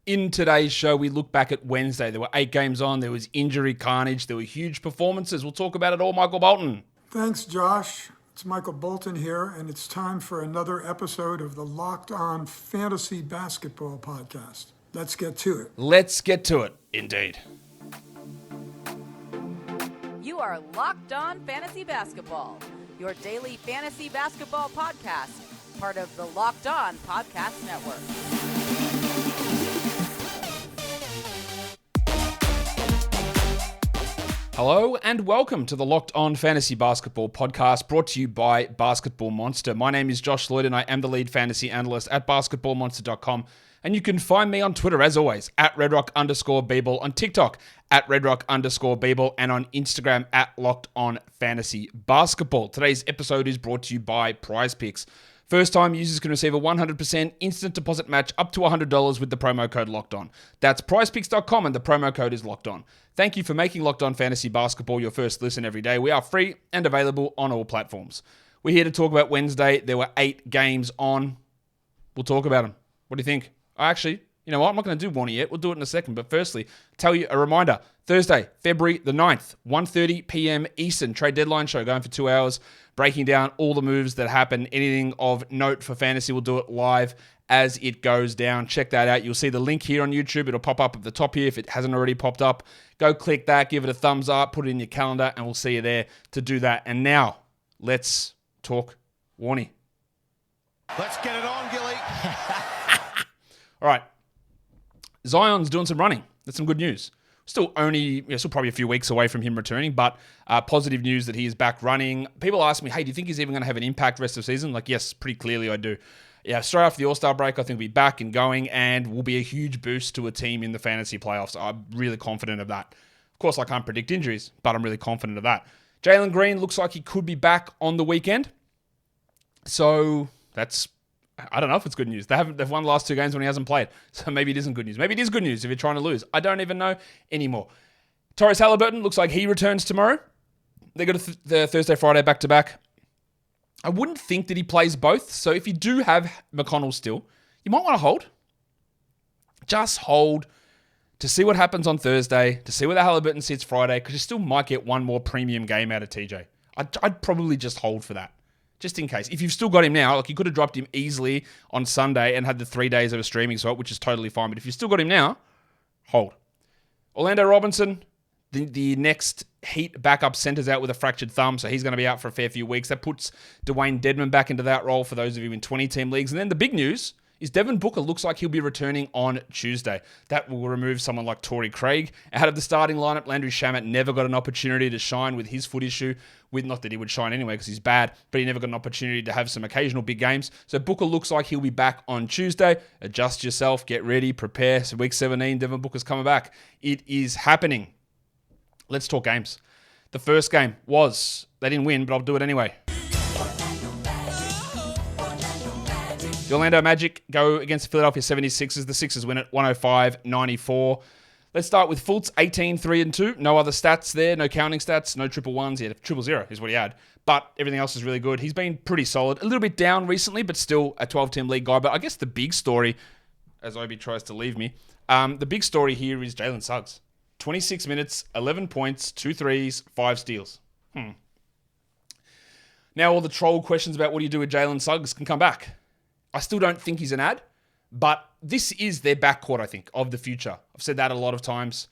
In today's show, we look back at Wednesday. There were 8 games on. There was injury carnage. There were huge performances. We'll talk about it all. Michael Bolton. Thanks, Josh. It's Michael Bolton here, and it's time for another episode of the Locked On Fantasy Basketball Podcast. Let's get to it. Let's get to it, indeed. You are Locked On Fantasy Basketball, your daily fantasy basketball podcast, part of the Locked On Podcast Network. Hello and welcome to the Locked On Fantasy Basketball Podcast, brought to you by Basketball Monster. My name is Josh Lloyd and I am the lead fantasy analyst at basketballmonster.com. And you can find me on Twitter, as always, at redrock_Beeble, on TikTok, at redrock_Beeble, and on Instagram, at Locked On Fantasy Basketball. Today's episode is brought to you by PrizePicks. First-time users can receive a 100% instant deposit match up to $100 with the promo code LOCKEDON. That's prizepicks.com and the promo code is LOCKEDON. Thank you for making Locked On Fantasy Basketball your first listen every day. We are free and available on all platforms. We're here to talk about Wednesday. There were 8 games on. We'll talk about them. What do you think? Actually, you know what? I'm not going to do Warnie yet. We'll do it in a second. But firstly, tell you a reminder. Thursday, February the 9th, 1:30 p.m. Eastern, trade deadline show going for 2 hours, breaking down all the moves that happen. Anything of note for fantasy, we'll do it live as it goes down. Check that out. You'll see the link here on YouTube. It'll pop up at the top here if it hasn't already popped up. Go click that, give it a thumbs up, put it in your calendar, and we'll see you there to do that. And now, let's talk Warnie. Let's get it on, Gilly. All right. Zion's doing some running. That's some good news. Still probably a few weeks away from him returning, but positive news that he is back running. People ask me, hey, do you think he's even going to have an impact rest of the season? Like, yes, pretty clearly I do. Yeah, straight after the All-Star break, I think he'll be back and going and will be a huge boost to a team in the fantasy playoffs. I'm really confident of that. Of course, I can't predict injuries, but I'm really confident of that. Jalen Green looks like he could be back on the weekend. So I don't know if it's good news. They've won the last 2 games when he hasn't played. So maybe it isn't good news. Maybe it is good news if you're trying to lose. I don't even know anymore. Tyrese Halliburton looks like he returns tomorrow. They go to the Thursday, Friday back-to-back. I wouldn't think that he plays both. So if you do have McConnell still, you might want to hold. Just hold to see what happens on Thursday, to see where the Halliburton sits Friday, because you still might get one more premium game out of TJ. I'd probably just hold for that. Just in case. If you've still got him now, like you could have dropped him easily on Sunday and had the 3 days of a streaming slot, which is totally fine. But if you've still got him now, hold. Orlando Robinson, the next Heat backup centers out with a fractured thumb, so he's going to be out for a fair few weeks. That puts Dwayne Dedmon back into that role for those of you in 20-team leagues. And then the big news is Devin Booker looks like he'll be returning on Tuesday. That will remove someone like Torrey Craig out of the starting lineup. Landry Shamet never got an opportunity to shine with his foot issue. Not that he would shine anyway because he's bad, but he never got an opportunity to have some occasional big games. So Booker looks like he'll be back on Tuesday. Adjust yourself, get ready, prepare. So week 17, Devin Booker's coming back. It is happening. Let's talk games. The first game they didn't win, but I'll do it anyway. The Orlando Magic go against the Philadelphia 76ers. The Sixers win it 105-94. Let's start with Fultz, 18-3-2. No other stats there, no counting stats, no triple ones. He had a 0-0 is what he had. But everything else is really good. He's been pretty solid. A little bit down recently, but still a 12-team league guy. But I guess the big story, as Obi tries to leave me, the big story here is Jalen Suggs. 26 minutes, 11 points, 2 threes, 5 steals. Now all the troll questions about what do you do with Jalen Suggs can come back. I still don't think he's an ad, but this is their backcourt, I think, of the future. I've said that a lot of times.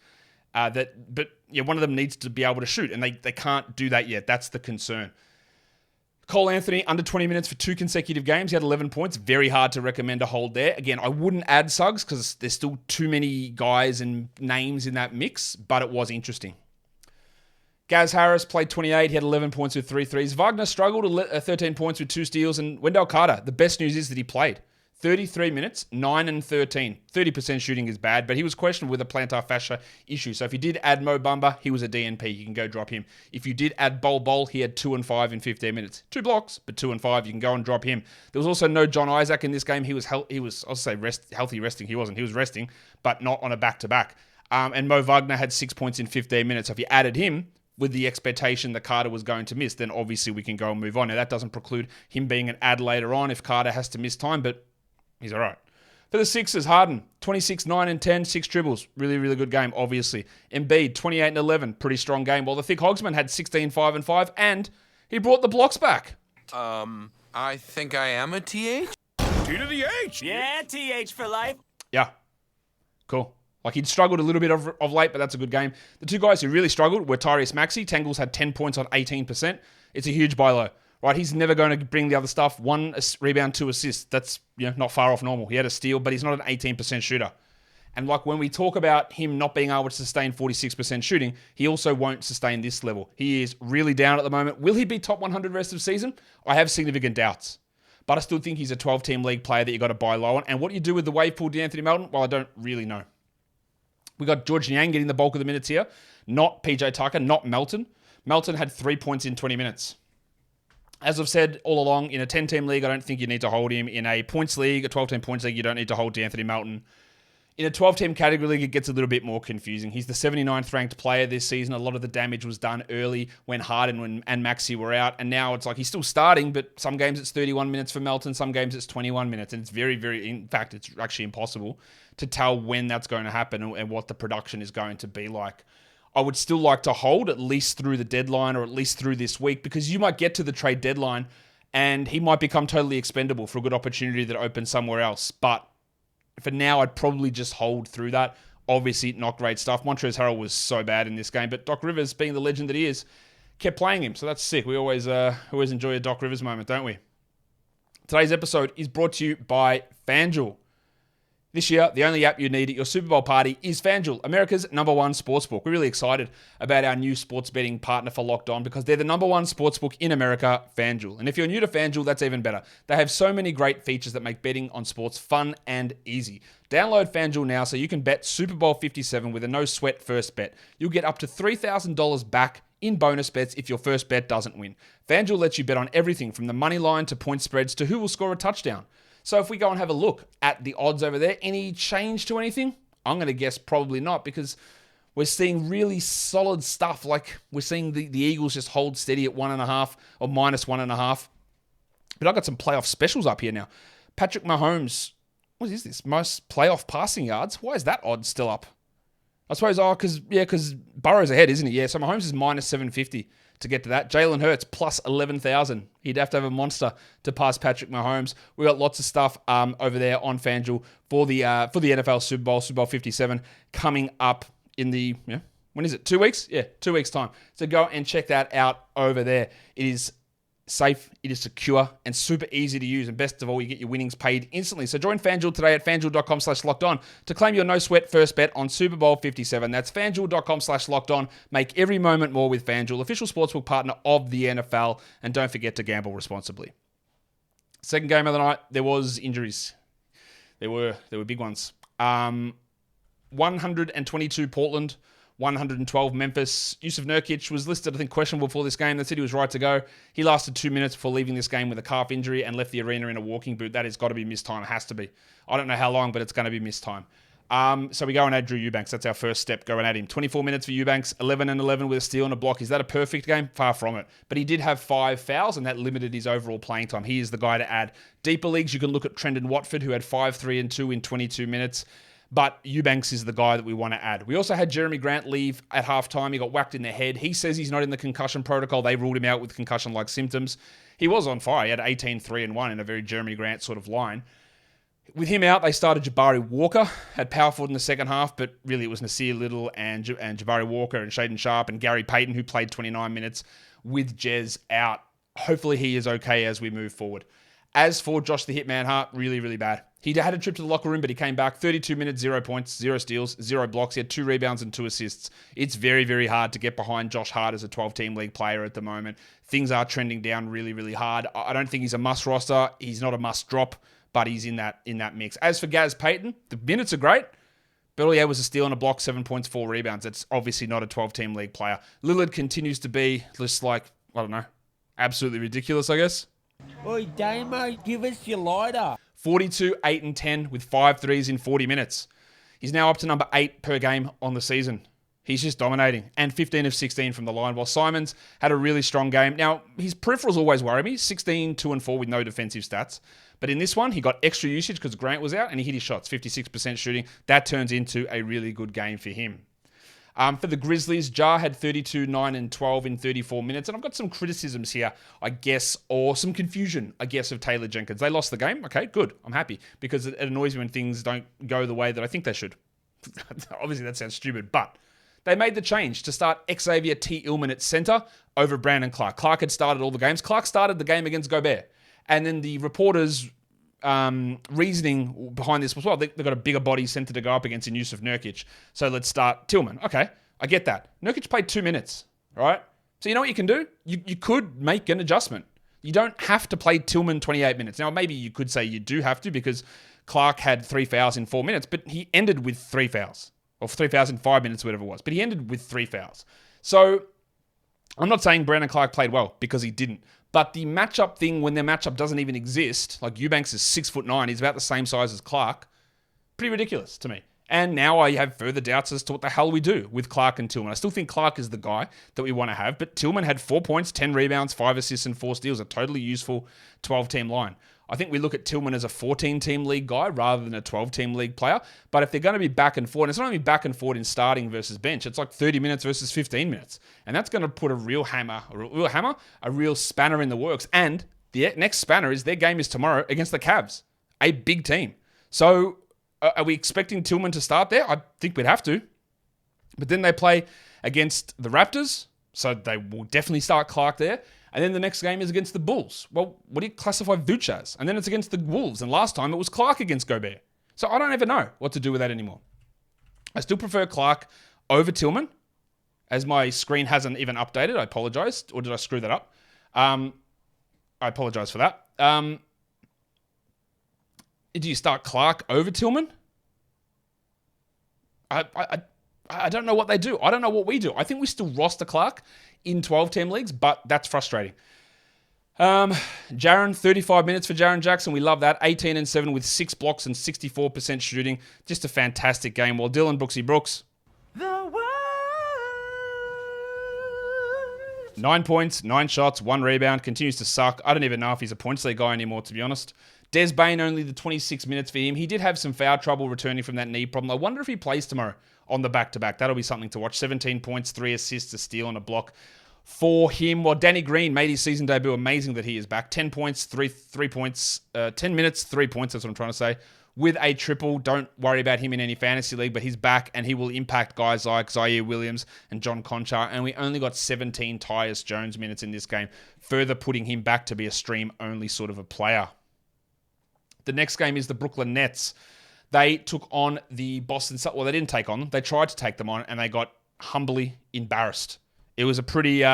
One of them needs to be able to shoot, and they can't do that yet. That's the concern. Cole Anthony, under 20 minutes for 2 consecutive games. He had 11 points. Very hard to recommend a hold there. Again, I wouldn't add Suggs because there's still too many guys and names in that mix, but it was interesting. Gaz Harris played 28. He had 11 points with 3 threes. Wagner struggled, 13 points with 2 steals. And Wendell Carter, the best news is that he played. 33 minutes, 9 and 13. 30% shooting is bad, but he was questioned with a plantar fascia issue. So if you did add Mo Bamba, he was a DNP. You can go drop him. If you did add Bol, he had 2 and 5 in 15 minutes. 2 blocks, but 2 and 5. You can go and drop him. There was also no John Isaac in this game. He was healthy resting. He wasn't. He was resting, but not on a back-to-back. And Mo Wagner had 6 points in 15 minutes. So if you added him, with the expectation that Carter was going to miss, then obviously we can go and move on. Now, that doesn't preclude him being an ad later on if Carter has to miss time, but he's all right. For the Sixers, Harden, 26, 9 and 10, 6 triples. Really, really good game, obviously. Embiid, 28 and 11, pretty strong game. While the Thick Hogsman had 16, 5 and 5, and he brought the blocks back. I think I am a TH? T to the H. Yeah, TH for life. Yeah. Cool. Like, he'd struggled a little bit of late, but that's a good game. The two guys who really struggled were Tyrese Maxey. Tangles had 10 points on 18%. It's a huge buy low, right? He's never going to bring the other stuff. 1 rebound, 2 assists. That's not far off normal. He had a steal, but he's not an 18% shooter. And like when we talk about him not being able to sustain 46% shooting, he also won't sustain this level. He is really down at the moment. Will he be top 100 rest of season? I have significant doubts. But I still think he's a 12-team league player that you got to buy low on. And what you do with the wave pool DeAnthony Melton? Well, I don't really know. We got George Niang getting the bulk of the minutes here. Not PJ Tucker, not Melton. Melton had 3 points in 20 minutes. As I've said all along, in a 10-team league, I don't think you need to hold him. In a points league, a 12-team points league, you don't need to hold DeAnthony Melton. In a 12-team category league, it gets a little bit more confusing. He's the 79th ranked player this season. A lot of the damage was done early when Harden and Maxey were out. And now it's like he's still starting, but some games it's 31 minutes for Melton, some games it's 21 minutes. And it's in fact, it's actually impossible to tell when that's going to happen and what the production is going to be like. I would still like to hold at least through the deadline or at least through this week, because you might get to the trade deadline and he might become totally expendable for a good opportunity that opens somewhere else. But for now, I'd probably just hold through that. Obviously, not great stuff. Montrezl Harrell was so bad in this game, but Doc Rivers, being the legend that he is, kept playing him. So that's sick. We always enjoy a Doc Rivers moment, don't we? Today's episode is brought to you by FanDuel. This year, the only app you need at your Super Bowl party is FanDuel, America's #1 sportsbook. We're really excited about our new sports betting partner for Locked On because they're the #1 sportsbook in America, FanDuel. And if you're new to FanDuel, that's even better. They have so many great features that make betting on sports fun and easy. Download FanDuel now so you can bet Super Bowl 57 with a no-sweat first bet. You'll get up to $3,000 back in bonus bets if your first bet doesn't win. FanDuel lets you bet on everything from the money line to point spreads to who will score a touchdown. So if we go and have a look at the odds over there, any change to anything? I'm going to guess probably not, because we're seeing really solid stuff. Like we're seeing the Eagles just hold steady at 1.5 or -1.5. But I've got some playoff specials up here now. Patrick Mahomes, what is this? Most playoff passing yards? Why is that odd still up? I suppose, because Burrow's ahead, isn't he? Yeah, so Mahomes is -750 to get to that. Jalen Hurts plus 11,000. He'd have to have a monster to pass Patrick Mahomes. We got lots of stuff over there on FanDuel for the NFL Super Bowl 57 coming up in the when is it? 2 weeks? Yeah, 2 weeks time. So go and check that out over there. It is safe, it is secure, and super easy to use. And best of all, you get your winnings paid instantly. So join FanDuel today at FanDuel.com/lockedon to claim your no-sweat first bet on Super Bowl 57. That's FanDuel.com/lockedon. Make every moment more with FanDuel, official sportsbook partner of the NFL. And don't forget to gamble responsibly. Second game of the night, there was injuries. There were big ones. 122 Portland, 112 Memphis. Yusuf Nurkic was listed, I think, questionable for this game. They said he was right to go. He lasted 2 minutes before leaving this game with a calf injury and left the arena in a walking boot. That has got to be missed time. It has to be. I don't know how long, but it's going to be missed time. So we go and add Drew Eubanks. That's our first step. Go and add him. 24 minutes for Eubanks, 11 and 11 with a steal and a block. Is that a perfect game? Far from it. But he did have 5 fouls, and that limited his overall playing time. He is the guy to add. Deeper leagues, you can look at Trendon Watford, who had 5, 3, and 2 in 22 minutes. But Eubanks is the guy that we want to add. We also had Jeremy Grant leave at halftime. He got whacked in the head. He says he's not in the concussion protocol. They ruled him out with concussion-like symptoms. He was on fire. He had 18, 3, and 1 in a very Jeremy Grant sort of line. With him out, they started Jabari Walker, had power forward in the second half, but really it was Nasir Little and Jabari Walker and Shaden Sharp and Gary Payton, who played 29 minutes with Jez out. Hopefully he is okay as we move forward. As for Josh the Hitman Hart, really, really bad. He had a trip to the locker room, but he came back 32 minutes, 0 points, 0 steals, 0 blocks. He had 2 rebounds and 2 assists. It's very, very hard to get behind Josh Hart as a 12-team league player at the moment. Things are trending down really, really hard. I don't think he's a must roster. He's not a must drop, but he's in that mix. As for Gaz Payton, the minutes are great, but all he had was a steal and a block, 7 points, 4 rebounds. That's obviously not a 12-team league player. Lillard continues to be just absolutely ridiculous, I guess. Oi, Damo, give us your lighter. 42, 8, and 10 with 5 threes in 40 minutes. He's now up to number 8 per game on the season. He's just dominating. And 15 of 16 from the line, while Simons had a really strong game. Now, his peripherals always worry me. 16, 2 and 4 with no defensive stats. But in this one, he got extra usage because Grant was out and he hit his shots, 56% shooting. That turns into a really good game for him. For the Grizzlies, Ja had 32, 9, and 12 in 34 minutes. And I've got some criticisms here, I guess, or some confusion, I guess, of Taylor Jenkins. They lost the game. Okay, good. I'm happy because it annoys me when things don't go the way that I think they should. Obviously, that sounds stupid, but they made the change to start Xavier T. Illman at center over Brandon Clark. Clark had started all the games. Clark started the game against Gobert. And then the reporters' reasoning behind this was, well, they've got a bigger body center to go up against in Yusuf Nurkic. So let's start Tillman. Okay, I get that. Nurkic played 2 minutes, right? So you know what you can do? You could make an adjustment. You don't have to play Tillman 28 minutes. Now, maybe you could say you do have to because Clark had 3 fouls in 4 minutes, but he ended with 3 fouls. Or 3 fouls in 5 minutes, whatever it was. But he ended with 3 fouls. So I'm not saying Brandon Clark played well because he didn't. But the matchup thing, when their matchup doesn't even exist, like Eubanks is 6'9", he's about the same size as Clark, pretty ridiculous to me. And now I have further doubts as to what the hell we do with Clark and Tillman. I still think Clark is the guy that we want to have, but Tillman had 4 points, 10 rebounds, 5 assists, and 4 steals, a totally useful 12-team line. I think we look at Tillman as a 14-team league guy rather than a 12-team league player. But if they're going to be back and forth, and it's not only back and forth in starting versus bench, it's like 30 minutes versus 15 minutes. And that's going to put a real spanner in the works. And the next spanner is their game is tomorrow against the Cavs, a big team. So are we expecting Tillman to start there? I think we'd have to. But then they play against the Raptors, so they will definitely start Clark there. And then the next game is against the Bulls. Well, what do you classify Vooch as? And then it's against the Wolves. And last time it was Clark against Gobert. So I don't ever know what to do with that anymore. I still prefer Clark over Tillman, as my screen hasn't even updated. I apologize. Or did I screw that up? I apologize for that. Do you start Clark over Tillman? I don't know what they do. I don't know what we do. I think we still roster Clark in 12-team leagues, but that's frustrating. Jaren, 35 minutes for Jaren Jackson. We love that. 18 and 7 with 6 blocks and 64% shooting. Just a fantastic game. While Dylan Brooksy Brooks, 9 points, 9 shots, 1 rebound. Continues to suck. I don't even know if he's a points league guy anymore, to be honest. Des Bane, only the 26 minutes for him. He did have some foul trouble returning from that knee problem. I wonder if he plays tomorrow on the back-to-back. That'll be something to watch. 17 points, 3 assists, a steal, and a block for him. Well, Danny Green made his season debut. Amazing that he is back. 10 points, 3 points, 10 minutes, 3 points. That's what I'm trying to say. With a triple. Don't worry about him in any fantasy league, but he's back and he will impact guys like Zaire Williams and John Conchar. And we only got 17 Tyus Jones minutes in this game, further putting him back to be a stream-only sort of a player. The next game is the Brooklyn Nets. They took on the Boston Celtics. Well, they didn't take on them. They tried to take them on, and they got humbly embarrassed. It was a pretty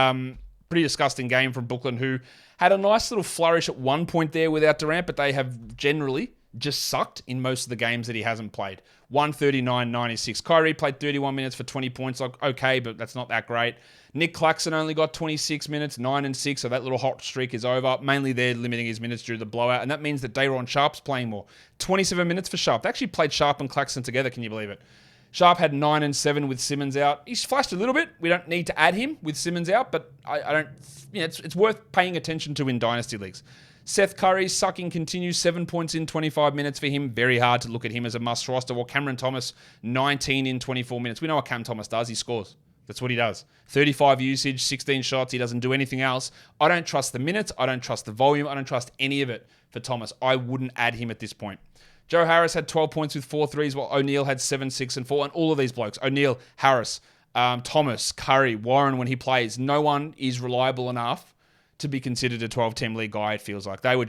disgusting game from Brooklyn, who had a nice little flourish at one point there without Durant, but they have generally just sucked in most of the games that he hasn't played. 139-96. Kyrie played 31 minutes for 20 points. Like, okay, but that's not that great. Nick Claxton only got 26 minutes, 9 and 6, so that little hot streak is over. Mainly they're limiting his minutes due to the blowout, and that means that Day'Ron Sharp's playing more. 27 minutes for Sharp. They actually played Sharp and Claxton together, can you believe it? Sharp had 9 and 7 with Simmons out. He's flashed a little bit. We don't need to add him with Simmons out, but I don't. It's worth paying attention to in dynasty leagues. Seth Curry's sucking continues. 7 points in 25 minutes for him. Very hard to look at him as a must roster. While Cameron Thomas, 19 in 24 minutes. We know what Cam Thomas does. He scores. That's what he does. 35 usage, 16 shots. He doesn't do anything else. I don't trust the minutes. I don't trust the volume. I don't trust any of it for Thomas. I wouldn't add him at this point. Joe Harris had 12 points with 4 threes, while O'Neal had 7, 6, and 4. And all of these blokes, O'Neal, Harris, Thomas, Curry, Warren, when he plays, no one is reliable enough to be considered a 12-team league guy, it feels like. They were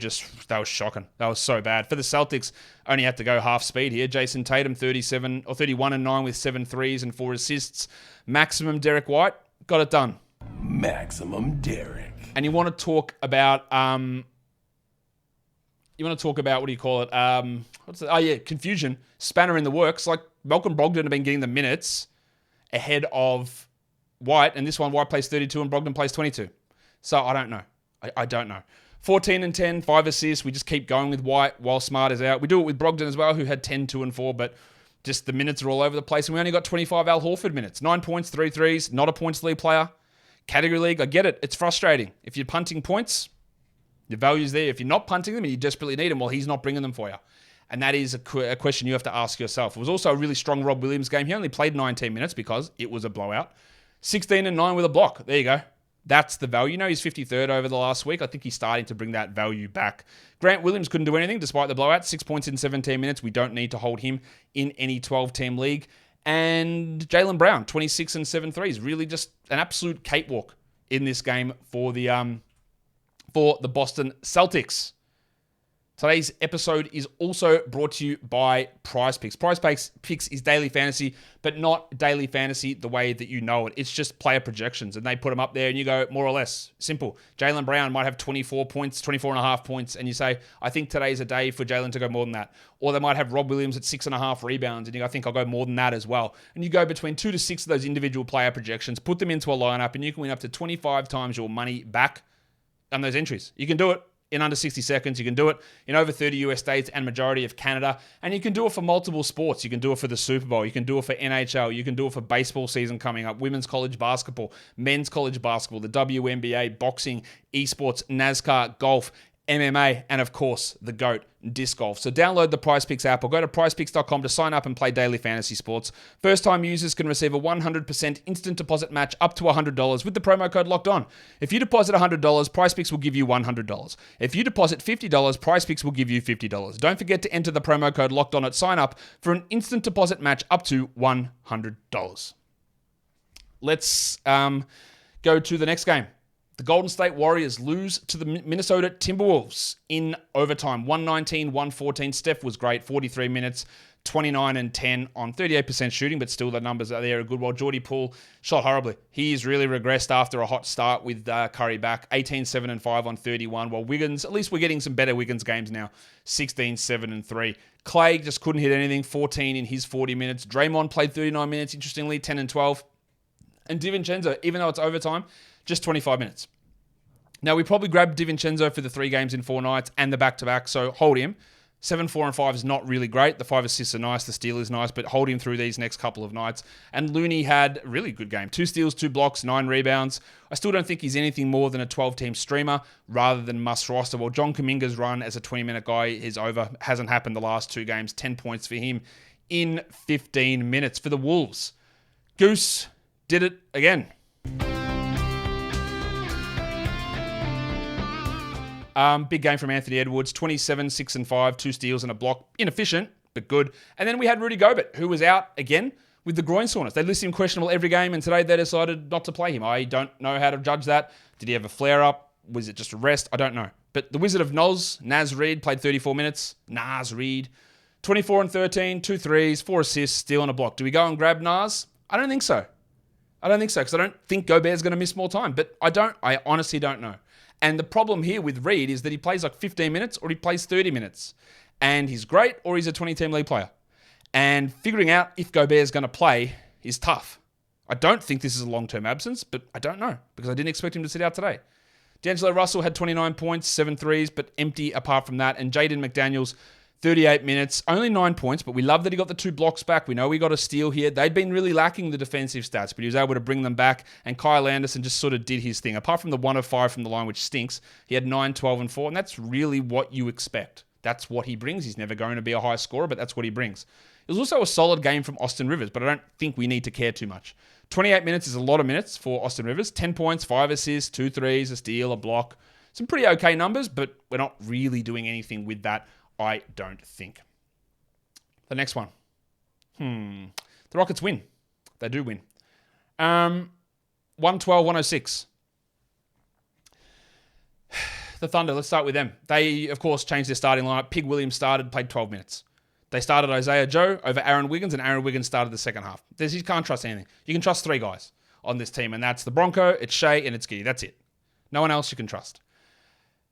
shocking. That was so bad. For the Celtics, only had to go half speed here. Jason Tatum, 31 and 9 with 7 threes and 4 assists. Maximum Derek White, got it done. Maximum Derek. And you want to talk about what do you call it? Confusion. Spanner in the works. Like, Malcolm Brogdon had been getting the minutes ahead of White, and this one, White plays 32 and Brogdon plays 22. So I don't know. I don't know. 14 and 10, 5 assists. We just keep going with White while Smart is out. We do it with Brogdon as well, who had 10, 2, and 4, but Just the minutes are all over the place, and we only got 25 Al Horford minutes. 9 points, 3 threes, not a points league player. Category league, I get it. It's frustrating. If you're punting points, the value's there. If you're not punting them and you desperately need them, well, he's not bringing them for you. And that is a question you have to ask yourself. It was also a really strong Rob Williams game. He only played 19 minutes because it was a blowout. 16 and 9 with a block. There you go. That's the value. He's 53rd over the last week. I think he's starting to bring that value back. Grant Williams couldn't do anything despite the blowout. 6 points in 17 minutes. We don't need to hold him in any 12-team league. And Jaylen Brown, 26 and 7 threes. Really just an absolute cakewalk in this game for the Boston Celtics. Today's episode is also brought to you by PrizePicks. PrizePicks is daily fantasy, but not daily fantasy the way that you know it. It's just player projections, and they put them up there, and you go, more or less, simple. Jaylen Brown might have 24 points, 24 and a half points, and you say, I think today's a day for Jaylen to go more than that. Or they might have Rob Williams at 6.5 rebounds, and you go, I think I'll go more than that as well. And you go between 2 to 6 of those individual player projections, put them into a lineup, and you can win up to 25 times your money back on those entries. You can do it in under 60 seconds. You can do it in over 30 US states and majority of Canada. And you can do it for multiple sports. You can do it for the Super Bowl. You can do it for NHL. You can do it for baseball season coming up, women's college basketball, men's college basketball, the WNBA, boxing, esports, NASCAR, golf, MMA, and of course, the GOAT, disc golf. So download the PrizePicks app or go to prizepicks.com to sign up and play daily fantasy sports. First-time users can receive a 100% instant deposit match up to $100 with the promo code LOCKEDON. If you deposit $100, PrizePicks will give you $100. If you deposit $50, PrizePicks will give you $50. Don't forget to enter the promo code LOCKEDON at sign up for an instant deposit match up to $100. Let's go to the next game. The Golden State Warriors lose to the Minnesota Timberwolves in overtime, 119-114. Steph was great, 43 minutes, 29 and 10 on 38% shooting, but still the numbers are there a good while. Jordy Poole shot horribly. He's really regressed after a hot start with Curry back, 18, 7 and 5 on 31, while Wiggins, at least we're getting some better Wiggins games now, 16, 7 and 3. Clay just couldn't hit anything, 14 in his 40 minutes. Draymond played 39 minutes, interestingly, 10 and 12. And DiVincenzo, even though it's overtime, just 25 minutes. Now, we probably grabbed DiVincenzo for the 3 games in 4 nights and the back-to-back, so hold him. 7, 4, and 5 is not really great. The 5 assists are nice, the steal is nice, but hold him through these next couple of nights. And Looney had a really good game. 2 steals, 2 blocks, 9 rebounds. I still don't think he's anything more than a 12-team streamer rather than must roster. Well, John Kuminga's run as a 20-minute guy is over. Hasn't happened the last 2 games. 10 points for him in 15 minutes. For the Wolves, Goose did it again. Big game from Anthony Edwards, 27, 6 and 5, 2 steals and a block. Inefficient, but good. And then we had Rudy Gobert, who was out again with the groin soreness. They listed him questionable every game, and today they decided not to play him. I don't know how to judge that. Did he have a flare-up? Was it just a rest? I don't know. But the Wizard of Naz Reid, played 34 minutes. Naz Reid, 24 and 13, 2 threes, 4 assists, steal and a block. Do we go and grab Naz? I don't think so. Because I don't think Gobert's going to miss more time. But I honestly don't know. And the problem here with Reed is that he plays like 15 minutes or he plays 30 minutes. And he's great or he's a 20-team league player. And figuring out if Gobert's going to play is tough. I don't think this is a long-term absence, but I don't know because I didn't expect him to sit out today. D'Angelo Russell had 29 points, 7 threes, but empty apart from that. And Jaden McDaniels, 38 minutes, only 9 points, but we love that he got the 2 blocks back. We know we got a steal here. They'd been really lacking the defensive stats, but he was able to bring them back, and Kyle Anderson just sort of did his thing. Apart from the 1 of 5 from the line, which stinks, he had 9, 12, and 4, and that's really what you expect. That's what he brings. He's never going to be a high scorer, but that's what he brings. It was also a solid game from Austin Rivers, but I don't think we need to care too much. 28 minutes is a lot of minutes for Austin Rivers. 10 points, 5 assists, 2 threes, a steal, a block. Some pretty okay numbers, but we're not really doing anything with that, I don't think. The next one. The Rockets win. They do win. 112-106. The Thunder, let's start with them. They, of course, changed their starting lineup. Pig Williams started, played 12 minutes. They started Isaiah Joe over Aaron Wiggins, and Aaron Wiggins started the second half. You can't trust anything. You can trust 3 guys on this team, and that's the Bronco, it's Shea, and it's Giddy. That's it. No one else you can trust.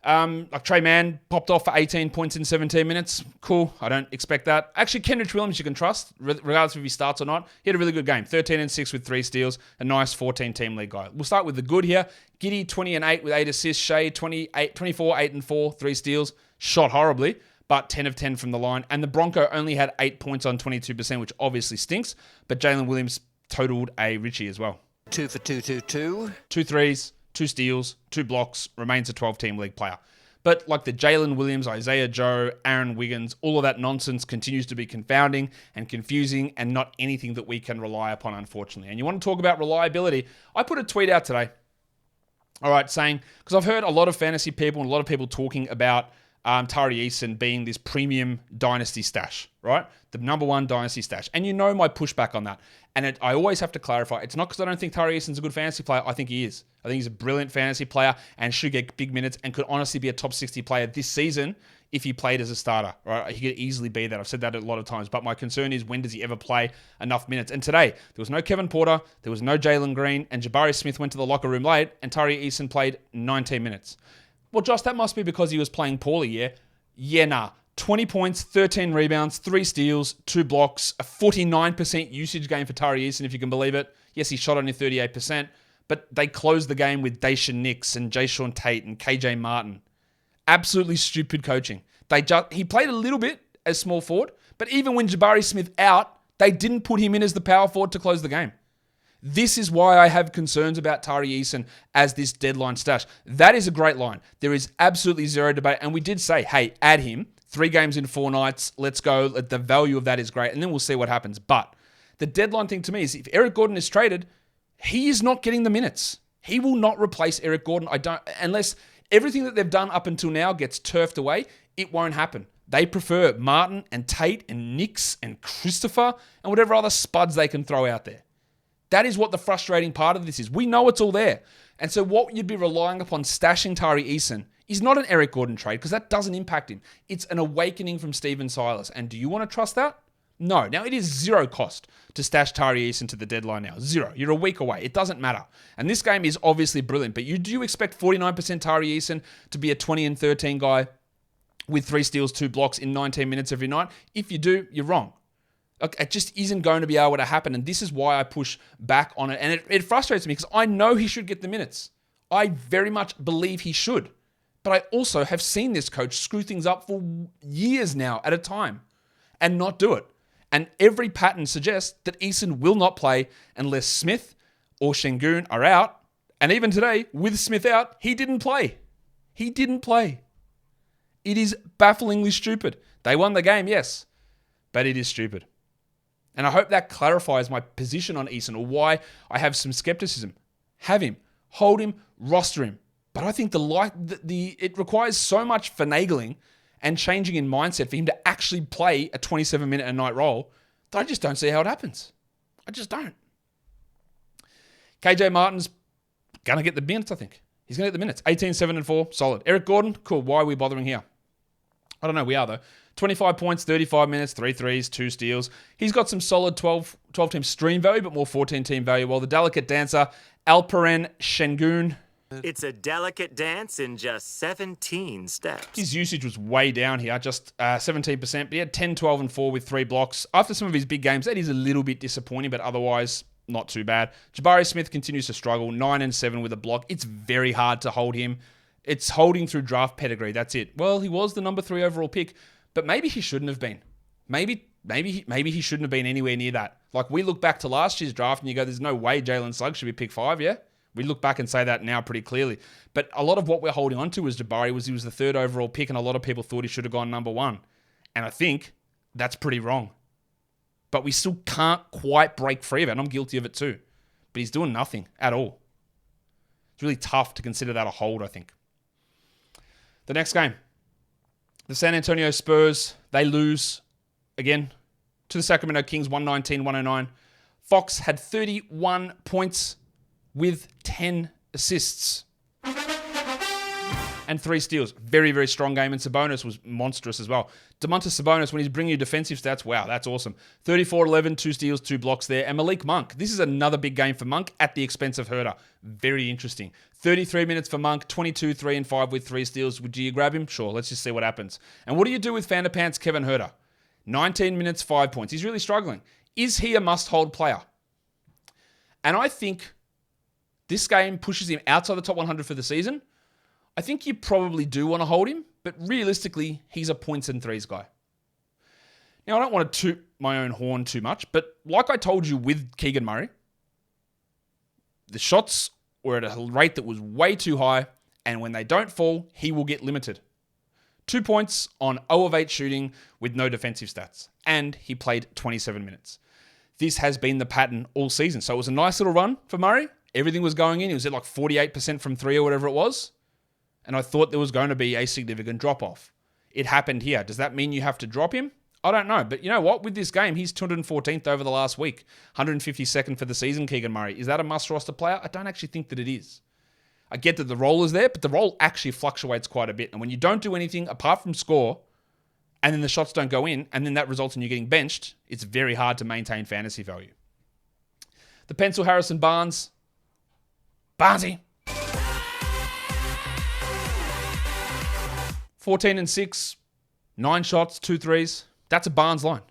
Like Trey Mann popped off for 18 points in 17 minutes. Cool. I don't expect that. Actually, Kenrich Williams you can trust, regardless if he starts or not. He had a really good game. 13 and 6 with 3 steals. A nice 14-team league guy. We'll start with the good here. Giddy, 20 and 8 with 8 assists. Shea, 24, 8 and 4, 3 steals. Shot horribly. but 10 of 10 from the line. And the Bronco only had 8 points on 22%, which obviously stinks. But Jalen Williams totaled a Richie as well. 2 for 2. 2 threes, 2 steals, 2 blocks, remains a 12-team league player. But like the Jalen Williams, Isaiah Joe, Aaron Wiggins, all of that nonsense continues to be confounding and confusing and not anything that we can rely upon, unfortunately. And you want to talk about reliability? I put a tweet out today, all right, saying, because I've heard a lot of fantasy people and a lot of people talking about Tari Eason being this premium dynasty stash, right? The number one dynasty stash. And you know my pushback on that. And I always have to clarify, it's not because I don't think Tari Eason's a good fantasy player. I think he is. I think he's a brilliant fantasy player and should get big minutes and could honestly be a top 60 player this season if he played as a starter, right? He could easily be that. I've said that a lot of times. But my concern is, when does he ever play enough minutes? And today, there was no Kevin Porter, there was no Jalen Green, and Jabari Smith went to the locker room late, and Tari Eason played 19 minutes. Well, Josh, that must be because he was playing poorly, yeah? Yeah, nah. 20 points, 13 rebounds, 3 steals, 2 blocks, a 49% usage game for Tari Eason, if you can believe it. Yes, he shot only 38%, but they closed the game with Daishan Nix and Jayshawn Tate and KJ Martin. Absolutely stupid coaching. He played a little bit as small forward, but even when Jabari Smith out, they didn't put him in as the power forward to close the game. This is why I have concerns about Tari Eason as this deadline stash. That is a great line. There is absolutely zero debate. And we did say, hey, add him. 3 games in 4 nights. Let's go. The value of that is great. And then we'll see what happens. But the deadline thing to me is, if Eric Gordon is traded, he is not getting the minutes. He will not replace Eric Gordon. Unless everything that they've done up until now gets turfed away, it won't happen. They prefer Martin and Tate and Nix and Christopher and whatever other spuds they can throw out there. That is what the frustrating part of this is. We know it's all there. And so what you'd be relying upon stashing Tari Eason is not an Eric Gordon trade, because that doesn't impact him. It's an awakening from Steven Silas. And do you want to trust that? No. Now, it is zero cost to stash Tari Eason to the deadline now. Zero. You're a week away. It doesn't matter. And this game is obviously brilliant. But do you expect 49% Tari Eason to be a 20 and 13 guy with 3 steals, 2 blocks in 19 minutes every night? If you do, you're wrong. It just isn't going to be able to happen. And this is why I push back on it. And it frustrates me, because I know he should get the minutes. I very much believe he should. But I also have seen this coach screw things up for years now at a time and not do it. And every pattern suggests that Eason will not play unless Smith or Şengün are out. And even today, with Smith out, he didn't play. He didn't play. It is bafflingly stupid. They won the game, yes, but it is stupid. And I hope that clarifies my position on Eason, or why I have some skepticism. Have him, hold him, roster him. But I think it requires so much finagling and changing in mindset for him to actually play a 27-minute-a-night role that I just don't see how it happens. I just don't. KJ Martin's going to get the minutes, I think. He's going to get the minutes. 18, 7, and 4. Solid. Eric Gordon, cool. Why are we bothering here? I don't know. We are, though. 25 points, 35 minutes, 3 threes, 2 steals. He's got some solid 12-team stream value, but more 14-team value. While the delicate dancer, Alperen Şengün, it's a delicate dance in just 17 steps. His usage was way down here, just 17%, but he had 10, 12, and 4 with 3 blocks. After some of his big games, that is a little bit disappointing, but otherwise, not too bad. Jabari Smith continues to struggle, 9 and 7 with a block. It's very hard to hold him. It's holding through draft pedigree, that's it. Well, he was the number 3 overall pick, but maybe he shouldn't have been. Maybe he shouldn't have been anywhere near that. Like, we look back to last year's draft and you go, there's no way Jalen Suggs should be pick 5, yeah? We look back and say that now pretty clearly. But a lot of what we're holding on to as Jabari was he was the 3rd overall pick, and a lot of people thought he should have gone number 1. And I think that's pretty wrong. But we still can't quite break free of it, and I'm guilty of it too. But he's doing nothing at all. It's really tough to consider that a hold, I think. The next game. The San Antonio Spurs, they lose again to the Sacramento Kings, 119-109. Fox had 31 points with 10 assists and 3 steals. Very, very strong game. And Sabonis was monstrous as well. Domantas Sabonis, when he's bringing you defensive stats, wow, that's awesome. 34-11, 2 steals, 2 blocks there. And Malik Monk, this is another big game for Monk at the expense of Herter. Very interesting. 33 minutes for Monk, 22, 3, and 5 with 3 steals. Do you grab him? Sure, let's just see what happens. And what do you do with Vanderpants Kevin Herter? 19 minutes, 5 points. He's really struggling. Is he a must-hold player? And I think this game pushes him outside the top 100 for the season. I think you probably do want to hold him, but realistically, he's a points and threes guy. Now, I don't want to toot my own horn too much, but like I told you with Keegan Murray, the shots were at a rate that was way too high, and when they don't fall, he will get limited. 2 points on 0 of 8 shooting with no defensive stats, and he played 27 minutes. This has been the pattern all season, so it was a nice little run for Murray. Everything was going in. He was at like 48% from 3 or whatever it was, and I thought there was going to be a significant drop-off. It happened here. Does that mean you have to drop him? I don't know, but you know what? With this game, he's 214th over the last week, 152nd for the season, Keegan Murray. Is that a must-roster player? I don't actually think that it is. I get that the role is there, but the role actually fluctuates quite a bit. And when you don't do anything apart from score, and then the shots don't go in, and then that results in you getting benched, it's very hard to maintain fantasy value. The pencil Harrison Barnes. Barnesy. 14 and 6, 9 shots, 2 threes. That's a Barnes line.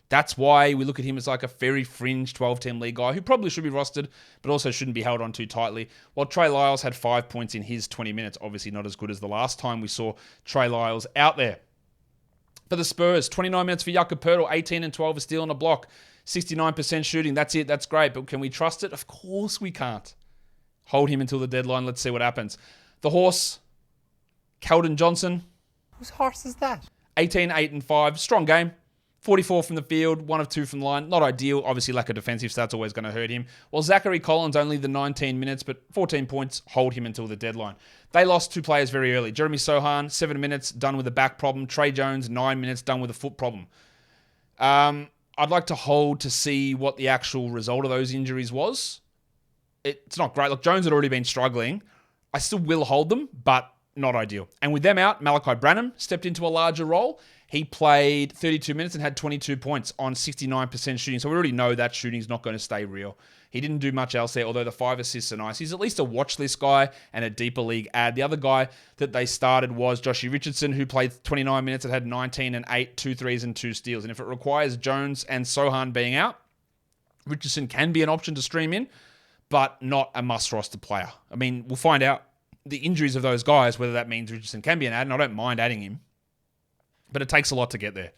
That's why we look at him as like a very fringe 12-team league guy who probably should be rostered, but also shouldn't be held on too tightly. While Trey Lyles had 5 points in his 20 minutes, obviously not as good as the last time we saw Trey Lyles out there. For the Spurs, 29 minutes for Jakob Poeltl, 18 and 12, a steal and a block, 69% shooting. That's it. That's great. But can we trust it? Of course we can't. Hold him until the deadline. Let's see what happens. The horse, Keldon Johnson. Whose horse is that? 18, 8 and 5. Strong game. 44 from the field, 1 of 2 from the line. Not ideal. Obviously, lack of defensive stats always going to hurt him. Well, Zachary Collins only the 19 minutes, but 14 points. Hold him until the deadline. They lost 2 players very early. Jeremy Sohan, 7 minutes, done with a back problem. Trey Jones, 9 minutes, done with a foot problem. I'd like to hold to see what the actual result of those injuries was. It's not great. Look, Jones had already been struggling. I still will hold them, but not ideal. And with them out, Malachi Branham stepped into a larger role. He played 32 minutes and had 22 points on 69% shooting. So we already know that shooting's not going to stay real. He didn't do much else there, although the 5 assists are nice. He's at least a watch list guy and a deeper league ad. The other guy that they started was Joshie Richardson, who played 29 minutes and had 19 and 8, 2 threes and 2 steals. And if it requires Jones and Sohan being out, Richardson can be an option to stream in, but not a must-roster player. I mean, we'll find out the injuries of those guys, whether that means Richardson can be an ad, and I don't mind adding him. But it takes a lot to get there.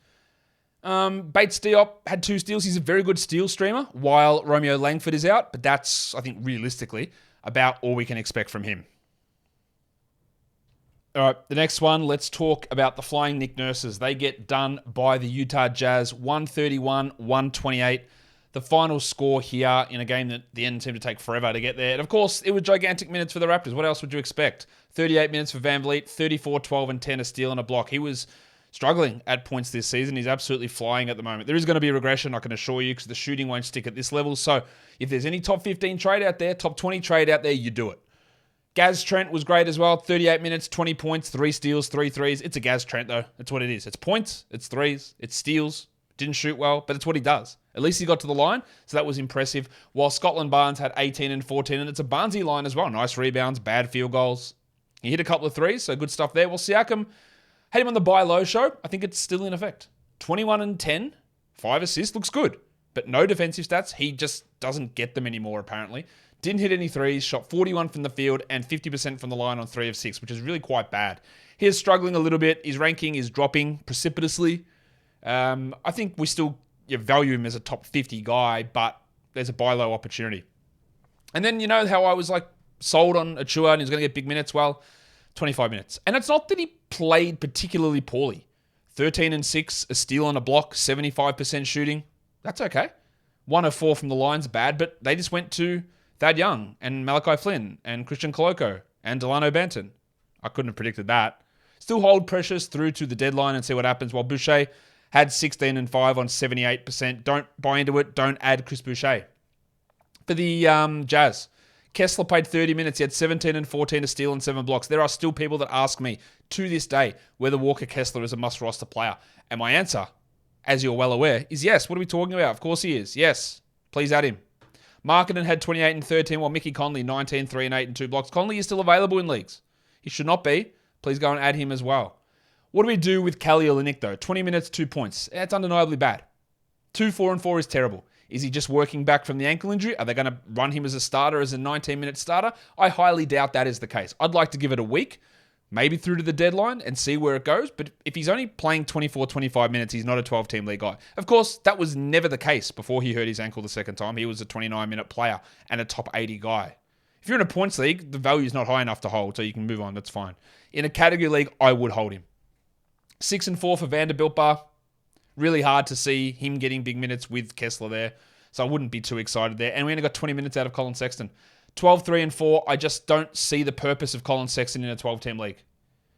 Bates Diop had 2 steals. He's a very good steal streamer while Romeo Langford is out. But that's, I think, realistically, about all we can expect from him. All right, the next one, let's talk about the Flying Nick Nurses. They get done by the Utah Jazz, 131-128. The final score here in a game that the end seemed to take forever to get there. And, of course, it was gigantic minutes for the Raptors. What else would you expect? 38 minutes for VanVleet, 34, 12, and 10, a steal and a block. He was struggling at points this season. He's absolutely flying at the moment. There is going to be a regression, I can assure you, because the shooting won't stick at this level. So if there's any top 15 trade out there, top 20 trade out there, you do it. Gaz Trent was great as well. 38 minutes, 20 points, 3 steals, 3 threes. It's a Gaz Trent, though. That's what it is. It's points, it's threes, it's steals. Didn't shoot well, but it's what he does. At least he got to the line, so that was impressive. While Scotland Barnes had 18 and 14, and it's a Barnesy line as well. Nice rebounds, bad field goals. He hit a couple of threes, so good stuff there. Well, Siakam had him on the buy low show. I think it's still in effect. 21 and 10, 5 assists, looks good. But no defensive stats. He just doesn't get them anymore, apparently. Didn't hit any threes, shot 41 from the field and 50% from the line on 3 of 6, which is really quite bad. He is struggling a little bit. His ranking is dropping precipitously. I think we still value him as a top 50 guy, but there's a buy low opportunity. And then, you know how I was like sold on Achua and he's going to get big minutes? Well, 25 minutes. And it's not that he played particularly poorly. 13 and 6, a steal and a block, 75% shooting. That's okay. 1 of 4 from the line's bad, but they just went to Thad Young and Malachi Flynn and Christian Koloko and Delano Banton. I couldn't have predicted that. Still hold Precious through to the deadline and see what happens, while Boucher had 16 and 5 on 78%. Don't buy into it. Don't add Chris Boucher. For the Jazz, Kessler played 30 minutes. He had 17 and 14, a steal and 7 blocks. There are still people that ask me to this day whether Walker Kessler is a must-roster player. And my answer, as you're well aware, is yes. What are we talking about? Of course he is. Yes. Please add him. Markkanen had 28 and 13, while Mickey Conley, 19, 3 and 8 and 2 blocks. Conley is still available in leagues. He should not be. Please go and add him as well. What do we do with Kelly Olynyk, though? 20 minutes, 2 points. That's undeniably bad. 2, 4, and 4 is terrible. Is he just working back from the ankle injury? Are they going to run him as a starter, as a 19-minute starter? I highly doubt that is the case. I'd like to give it a week, maybe through to the deadline and see where it goes. But if he's only playing 24, 25 minutes, he's not a 12-team league guy. Of course, that was never the case before he hurt his ankle the second time. He was a 29-minute player and a top 80 guy. If you're in a points league, the value is not high enough to hold, so you can move on. That's fine. In a category league, I would hold him. 6 and 4 for Vanderbilt Bar. Really hard to see him getting big minutes with Kessler there, so I wouldn't be too excited there. And we only got 20 minutes out of Colin Sexton. 12, 3 and 4. I just don't see the purpose of Colin Sexton in a 12-team league.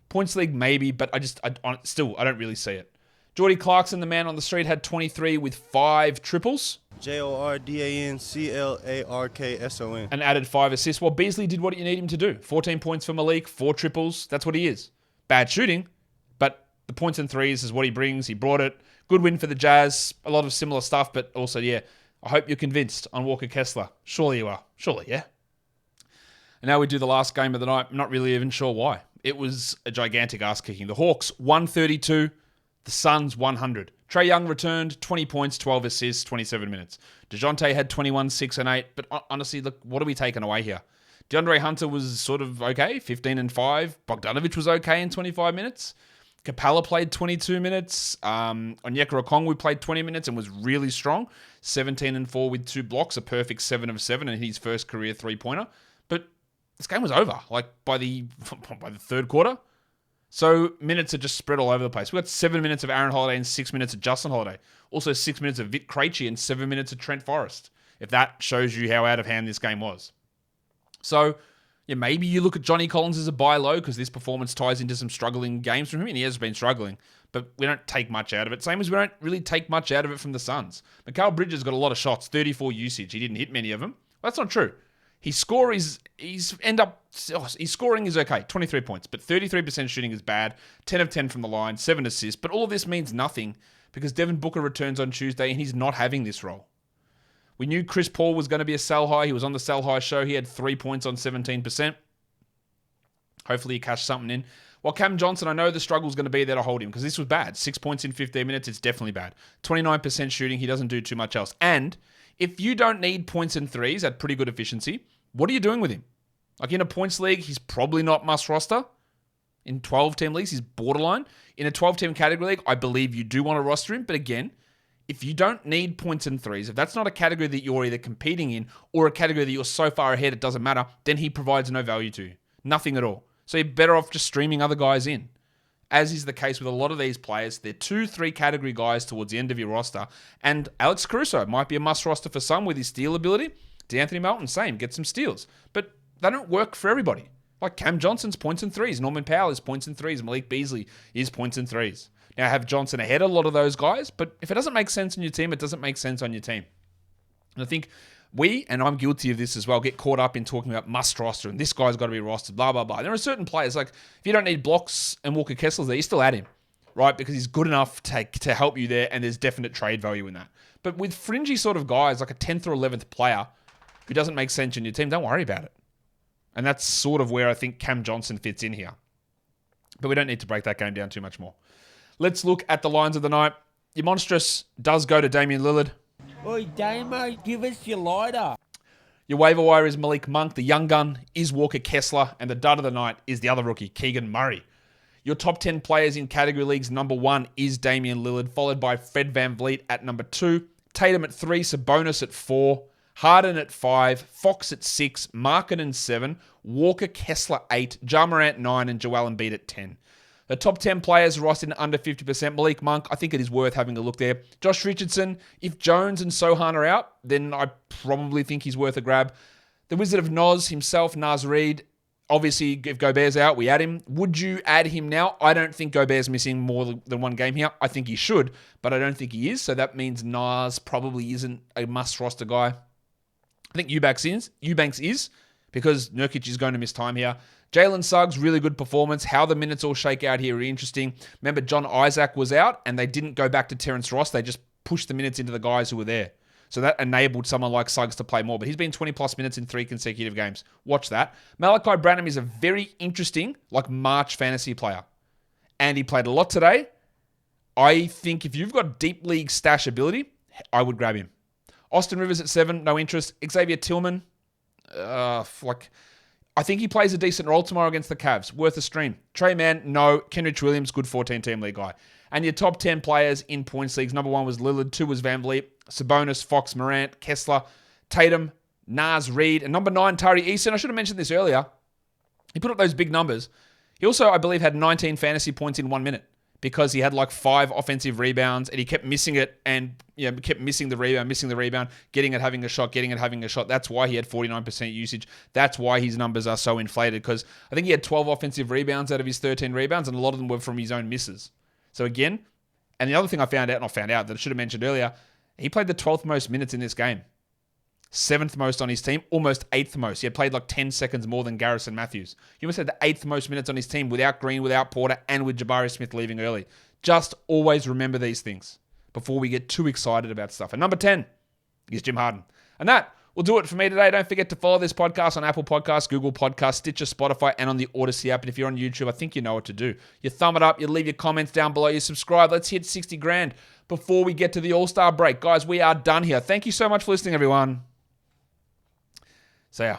Points league, maybe, but I don't really see it. Jordy Clarkson, the man on the street, had 23 with 5 triples. JordanClarkson. And added 5 assists. Well, Beasley did what you need him to do. 14 points for Malik, 4 triples. That's what he is. Bad shooting, but the points and threes is what he brings. He brought it. Good win for the Jazz. A lot of similar stuff, but also, yeah, I hope you're convinced on Walker Kessler. Surely you are. Surely, yeah. And now we do the last game of the night. I'm not really even sure why. It was a gigantic ass-kicking. The Hawks, 132. The Suns, 100. Trae Young returned, 20 points, 12 assists, 27 minutes. DeJounte had 21, 6 and 8. But honestly, look, what are we taking away here? DeAndre Hunter was sort of okay, 15 and 5. Bogdanovic was okay in 25 minutes. Capella played 22 minutes. Onyeka Okongwu played 20 minutes and was really strong. 17 and 4 with 2 blocks, a perfect 7 of 7 and his first career three-pointer. But this game was over, like by the third quarter. So minutes are just spread all over the place. We got 7 minutes of Aaron Holiday and 6 minutes of Justin Holiday. Also 6 minutes of Vic Krejci and 7 minutes of Trent Forrest. If that shows you how out of hand this game was. So, yeah, maybe you look at Johnny Collins as a buy low because this performance ties into some struggling games from him, and he has been struggling. But we don't take much out of it. Same as we don't really take much out of it from the Suns. Mikal Bridges got a lot of shots, 34 usage. He didn't hit many of them. Well, that's not true. His scoring is okay, 23 points, but 33% shooting is bad, 10 of 10 from the line, 7 assists, but all of this means nothing because Devin Booker returns on Tuesday and he's not having this role. We knew Chris Paul was going to be a sell high. He was on the sell high show. He had 3 points on 17%. Hopefully he cashed something in. While Cam Johnson, I know the struggle is going to be there to hold him because this was bad. 6 points in 15 minutes, it's definitely bad. 29% shooting, he doesn't do too much else. And if you don't need points and threes at pretty good efficiency, what are you doing with him? Like in a points league, he's probably not must roster. In 12-team leagues, he's borderline. In a 12-team category league, I believe you do want to roster him. But again, if you don't need points and threes, if that's not a category that you're either competing in or a category that you're so far ahead it doesn't matter, then he provides no value to you. Nothing at all. So you're better off just streaming other guys in. As is the case with a lot of these players, they're 2-3 category guys towards the end of your roster. And Alex Caruso might be a must roster for some with his steal ability. D'Anthony Melton, same, get some steals. But they don't work for everybody. Like Cam Johnson's points and threes. Norman Powell is points and threes. Malik Beasley is points and threes. Now I have Johnson ahead of a lot of those guys, but if it doesn't make sense on your team, it doesn't make sense on your team. And I think we, and I'm guilty of this as well, get caught up in talking about must roster and this guy's got to be rostered, blah, blah, blah. There are certain players, like if you don't need blocks and Walker Kessler's there, you still add him, right? Because he's good enough to help you there and there's definite trade value in that. But with fringy sort of guys, like a 10th or 11th player who doesn't make sense in your team, don't worry about it. And that's sort of where I think Cam Johnson fits in here. But we don't need to break that game down too much more. Let's look at the lines of the night. Your monstrous does go to Damian Lillard. Oi, Damo, give us your lighter. Your waiver wire is Malik Monk. The young gun is Walker Kessler. And the dud of the night is the other rookie, Keegan Murray. Your top 10 players in category leagues, number 1 is Damian Lillard, followed by Fred VanVleet at number 2, Tatum at 3, Sabonis at 4, Harden at 5, Fox at 6, Markkanen 7, Walker Kessler 8, Ja Morant 9, and Joel Embiid at 10. The top 10 players rostered under 50%. Malik Monk, I think it is worth having a look there. Josh Richardson, if Jones and Sohan are out, then I probably think he's worth a grab. The Wizard of Noz himself, Naz Reid, obviously if Gobert's out, we add him. Would you add him now? I don't think Gobert's missing more than one game here. I think he should, but I don't think he is. So that means Naz probably isn't a must roster guy. I think Eubanks is because Nurkic is going to miss time here. Jalen Suggs, really good performance. How the minutes all shake out here are interesting. Remember, John Isaac was out and they didn't go back to Terrence Ross. They just pushed the minutes into the guys who were there. So that enabled someone like Suggs to play more. But he's been 20-plus minutes in 3 consecutive games. Watch that. Malachi Branham is a very interesting, March fantasy player. And he played a lot today. I think if you've got deep league stash ability, I would grab him. Austin Rivers at 7, no interest. Xavier Tillman, I think he plays a decent role tomorrow against the Cavs. Worth a stream. Trey Mann, no. Kenrich Williams, good 14-team league guy. And your top 10 players in points leagues. Number 1 was Lillard. 2 was VanVleet. Sabonis, Fox, Morant, Kessler, Tatum, Naz Reid. And number 9, Tari Eason. I should have mentioned this earlier. He put up those big numbers. He also, I believe, had 19 fantasy points in 1 minute because he had like 5 offensive rebounds and he kept missing it and kept missing the rebound, getting it, having a shot. That's why he had 49% usage. That's why his numbers are so inflated, because I think he had 12 offensive rebounds out of his 13 rebounds, and a lot of them were from his own misses. So again, and the other thing I found out that I should have mentioned earlier, he played the 12th most minutes in this game. 7th most on his team, almost 8th most. He had played like 10 seconds more than Garrison Matthews. He almost had the 8th most minutes on his team without Green, without Porter, and with Jabari Smith leaving early. Just always remember these things before we get too excited about stuff. And number 10 is Jim Harden. And that will do it for me today. Don't forget to follow this podcast on Apple Podcasts, Google Podcasts, Stitcher, Spotify, and on the Odyssey app. And if you're on YouTube, I think you know what to do. You thumb it up, you leave your comments down below, you subscribe. Let's hit 60 grand before we get to the All-Star break. Guys, we are done here. Thank you so much for listening, everyone. See ya.